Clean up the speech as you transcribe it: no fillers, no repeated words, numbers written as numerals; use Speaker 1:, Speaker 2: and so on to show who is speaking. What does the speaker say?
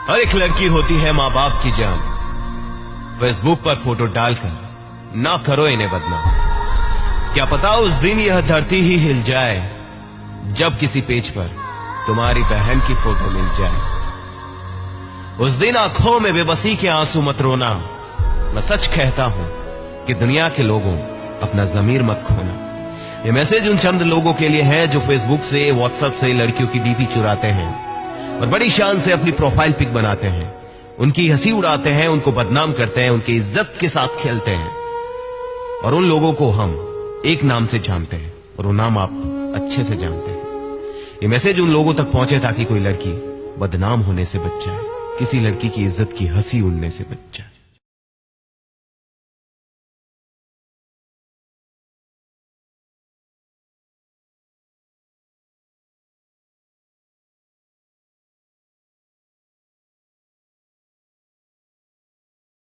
Speaker 1: हर एक लड़की होती है माँ बाप की जान। फेसबुक पर फोटो डालकर ना करो इन्हें बदनाम। क्या पता उस दिन यह धरती ही हिल जाए जब किसी पेज पर तुम्हारी बहन की फोटो मिल जाए। उस दिन आंखों में बेबसी के आंसू मत रोना। मैं सच कहता हूं कि दुनिया के लोगों, अपना ज़मीर मत खोना। ये मैसेज उन चंद लोगों के लिए है जो फेसबुक से, व्हाट्सएप से लड़कियों की डीपी चुराते हैं और बड़ी शान से अपनी प्रोफाइल पिक बनाते हैं, उनकी हंसी उड़ाते हैं, उनको बदनाम करते हैं, उनकी इज्जत के साथ खेलते हैं। और उन लोगों को हम एक नाम से जानते हैं और वो नाम आप अच्छे से जानते हैं। ये मैसेज उन लोगों तक पहुंचे ताकि कोई लड़की बदनाम होने से बच जाए, किसी लड़की की इज्जत की हंसी उड़ने से बच जाए।